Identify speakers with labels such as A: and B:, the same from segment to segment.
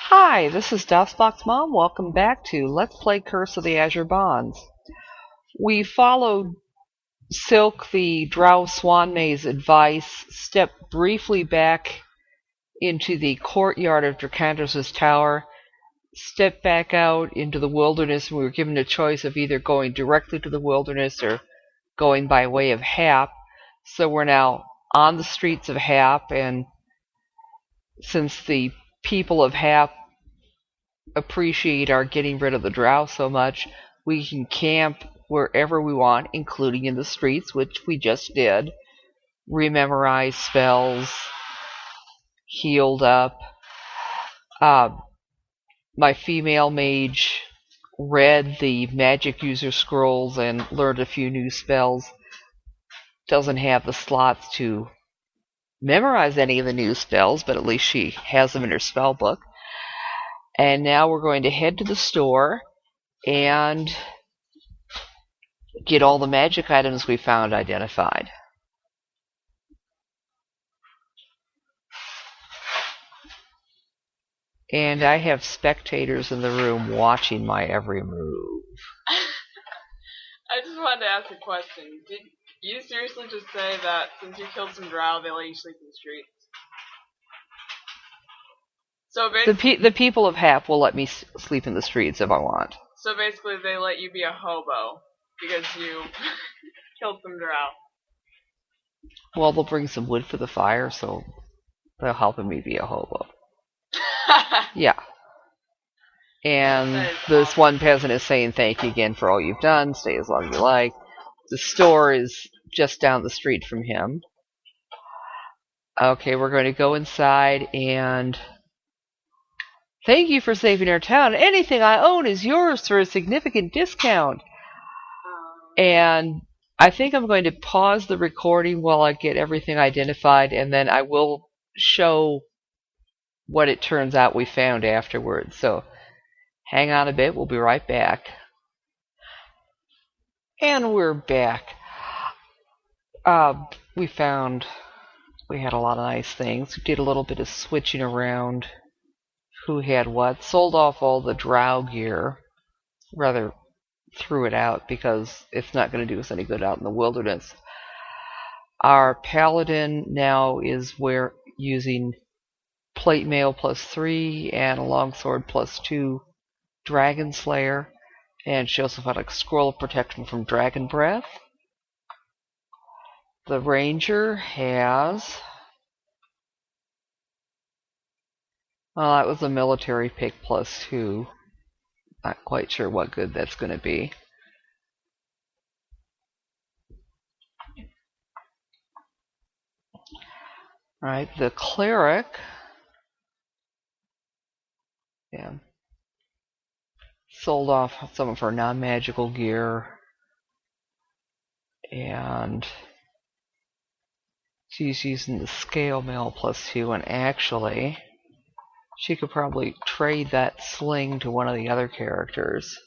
A: Hi, this is DOSBox Mom. Welcome back to Let's Play Curse of the Azure Bonds. We followed Silk the Drow Swan Maid's advice, stepped briefly back into the courtyard of Dracandros' tower, stepped back out into the wilderness, and we were given a choice of either going directly to the wilderness or going by way of Hap. So we're now on the streets of Hap, and since the people of Hap appreciate our getting rid of the drow so much, we can camp wherever we want, including in the streets, which we just did. Rememorize spells, healed up. My female mage read the magic user scrolls and learned a few new spells. Doesn't have the slots to memorize any of the new spells, but at least she has them in her spell book. And now we're going to head to the store and get all the magic items we found identified. And I have spectators in the room watching my every move.
B: I just wanted to ask a question. Did you seriously just say that since you killed some drow, they let you sleep in the streets? So basically,
A: The people of Hap will let me sleep in the streets if I want.
B: So basically, they let you be a hobo because you killed some drow.
A: Well, they'll bring some wood for the fire, so they're helping me be a hobo. Yeah. And this one peasant is saying thank you again for all you've done. Stay as long as you like. The store is just down the street from him. Okay, we're going to go inside and thank you for saving our town. Anything I own is yours for a significant discount. And I think I'm going to pause the recording while I get everything identified, and then I will show what it turns out we found afterwards. So hang on a bit, we'll be right back. And we're back. We had a lot of nice things. We did a little bit of switching around who had what. Sold off all the drow gear. Rather, threw it out because it's not going to do us any good out in the wilderness. Our paladin now is using plate mail +3 and a longsword +2 dragon slayer, and she also had a scroll of protection from dragon breath. The ranger has, well, that was a military pick +2. Not quite sure what good that's going to be. Alright, the cleric, sold off some of her non-magical gear, and she's using the scale mail +2, and actually she could probably trade that sling to one of the other characters.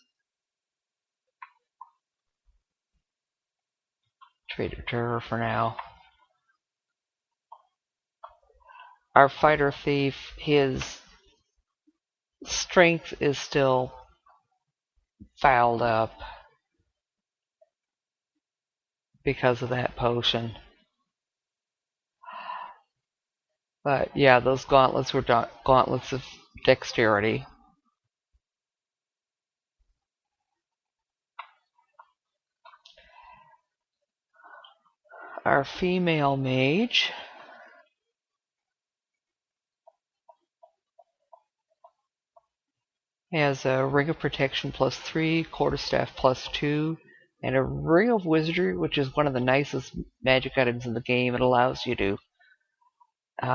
A: Trade it to her for now. Our fighter thief, his strength is still fouled up because of that potion. But yeah, those gauntlets were gauntlets of dexterity. Our female mage has a ring of protection +3, quarterstaff +2, and a ring of wizardry, which is one of the nicest magic items in the game. It allows you to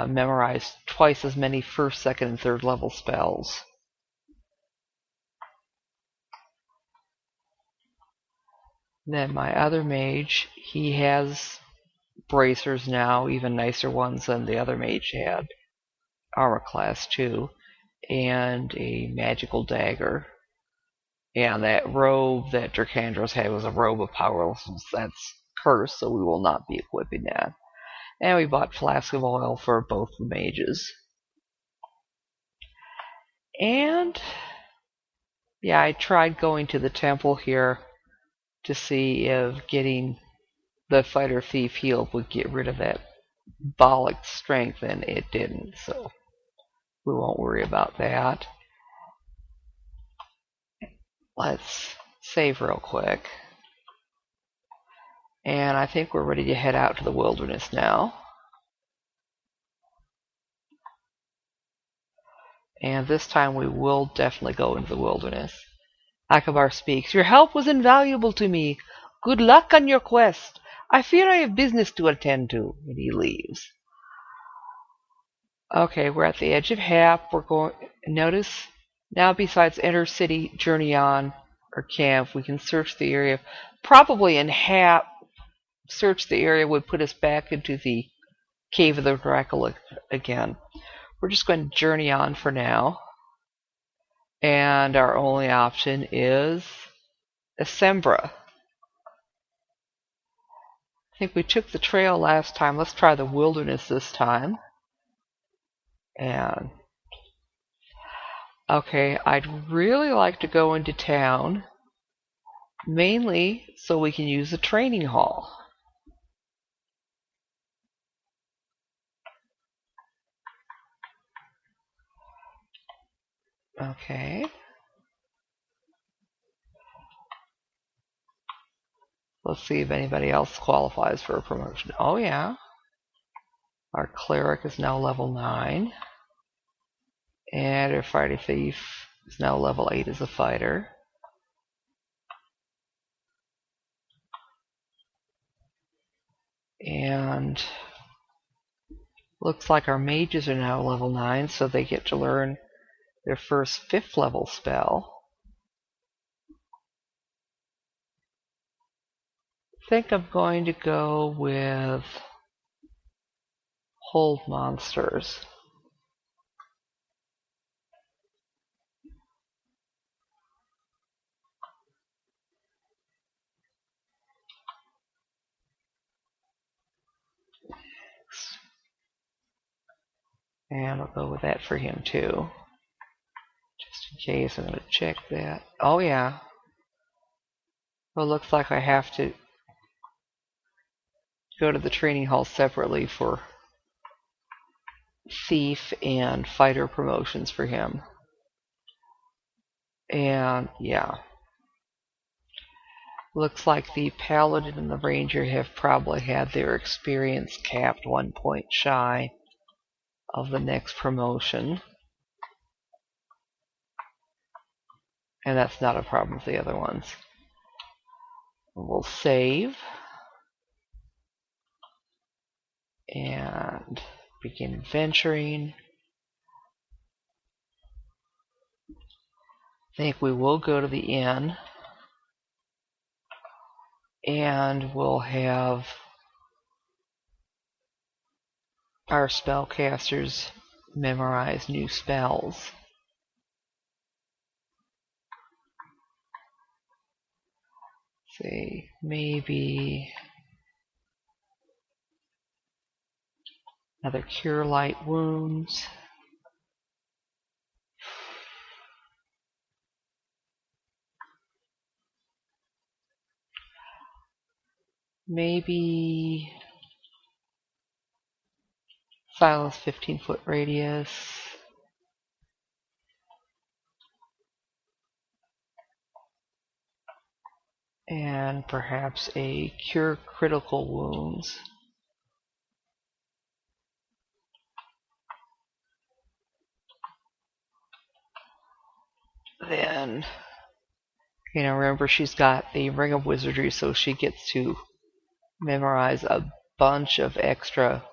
A: memorize twice as many first, second, and third level spells. Then my other mage, he has bracers now, even nicer ones than the other mage had. Armor class 2, and a magical dagger. And that robe that Dracandros had was a robe of powerlessness. That's cursed, so we will not be equipping that. And we bought flask of oil for both the mages. And yeah, I tried going to the temple here to see if getting the fighter thief healed would get rid of that bollock strength, and it didn't, so we won't worry about that. Let's save real quick. And I think we're ready to head out to the wilderness now. And this time we will definitely go into the wilderness. Akbar speaks. Your help was invaluable to me. Good luck on your quest. I fear I have business to attend to. And he leaves. Okay, we're at the edge of Hap. We're going. Notice now, besides enter city, journey on, or camp, we can search the area. Probably in Hap, search the area would put us back into the Cave of the Dracula again. We're just going to journey on for now. And our only option is Assembra. I think we took the trail last time. Let's try the wilderness this time. And okay, I'd really like to go into town, mainly so we can use the training hall. Okay. Let's see if anybody else qualifies for a promotion. Oh yeah. Our cleric is now level 9. And our fighter thief is now level 8 as a fighter. And looks like our mages are now level 9, so they get to learn their first 5th level spell. I think I'm going to go with Hold Monsters. And I'll go with that for him too. Just in case, I'm going to check that. Oh yeah. Well, it looks like I have to go to the training hall separately for thief and fighter promotions for him. And yeah. Looks like the paladin and the ranger have probably had their experience capped 1 point shy of the next promotion. And that's not a problem with the other ones. We'll save. And begin adventuring. I think we will go to the inn. And we'll have our spellcasters memorize new spells. Let's see, maybe another Cure Light Wounds. Maybe Silence 15-foot radius. And perhaps a Cure Critical Wounds. Then, remember she's got the Ring of Wizardry, so she gets to memorize a bunch of extra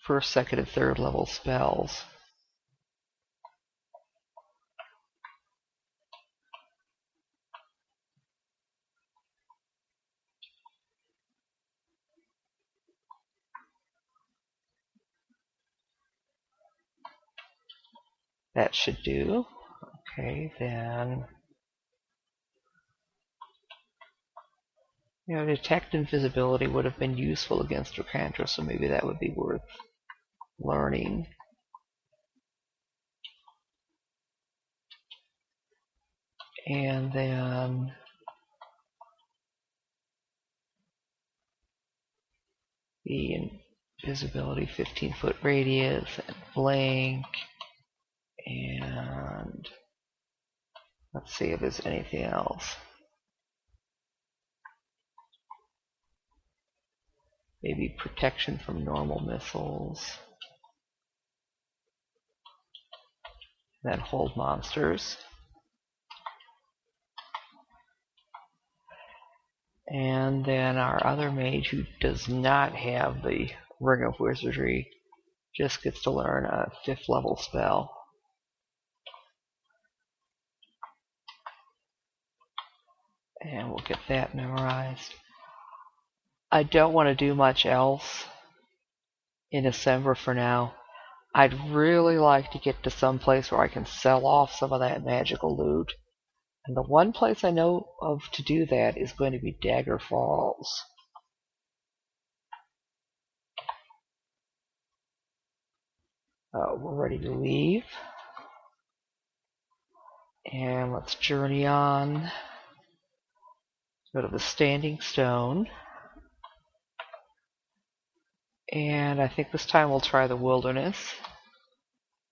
A: first, second, and third level spells. That should do. Okay, then detect invisibility would have been useful against Dracantha, so maybe that would be worth learning. And then the invisibility 15-foot radius and blank. And let's see if there's anything else. Maybe protection from normal missiles. Then hold monsters. And then our other mage, who does not have the Ring of Wizardry, just gets to learn a 5th level spell. And we'll get that memorized. I don't want to do much else in December for now. I'd really like to get to some place where I can sell off some of that magical loot. And the one place I know of to do that is going to be Dagger Falls. We're ready to leave. And let's journey on. Go to the Standing Stone. And I think this time we'll try the wilderness.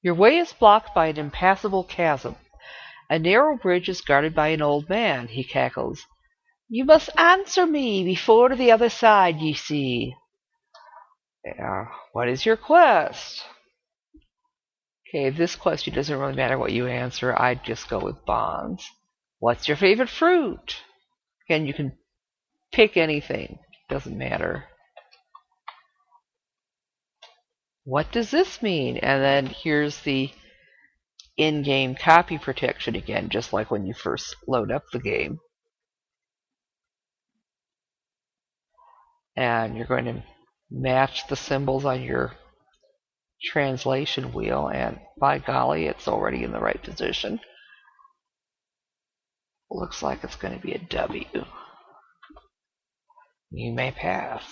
A: Your way is blocked by an impassable chasm. A narrow bridge is guarded by an old man, he cackles. You must answer me before to the other side, ye see. What is your quest? Okay, this question doesn't really matter what you answer. I'd just go with bonds. What's your favorite fruit? Again, you can pick anything. Doesn't matter. What does this mean? And then here's the in-game copy protection again, just like when you first load up the game. And you're going to match the symbols on your translation wheel, and by golly, it's already in the right position. Looks like it's going to be a W. You may pass.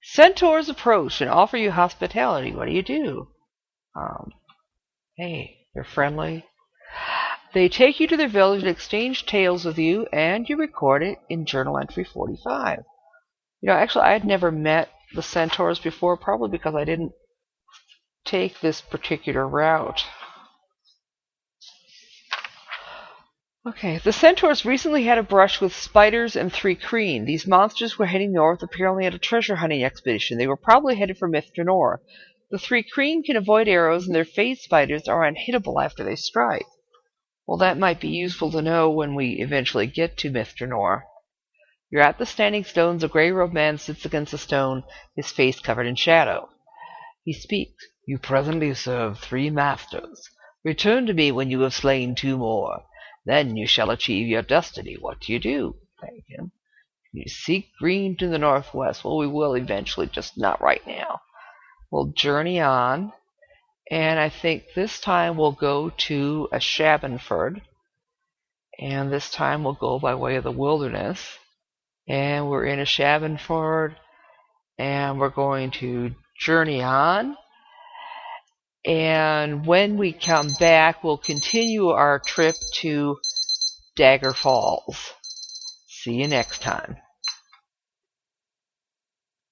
A: Centaurs approach and offer you hospitality. What do? Hey, they're friendly. They take you to their village and exchange tales with you, and you record it in journal entry 45. Actually, I had never met the centaurs before, probably because I didn't take this particular route. Okay, the centaurs recently had a brush with spiders and 3 Kreen. These monsters were heading north, apparently on a treasure hunting expedition. They were probably headed for Mithranor. The 3 Kreen can avoid arrows, and their phase spiders are unhittable after they strike. Well, that might be useful to know when we eventually get to Mithranor. You're at the Standing Stones. A gray-robed man sits against a stone, his face covered in shadow. He speaks. You presently serve 3 masters. Return to me when you have slain 2 more. Then you shall achieve your destiny. What do? Thank him. You seek green to the northwest. Well, we will eventually, just not right now. We'll journey on, and I think this time we'll go to a Shabanford, and this time we'll go by way of the wilderness. And we're in a Shabanford, and we're going to journey on. And when we come back, we'll continue our trip to Dagger Falls. See you next time.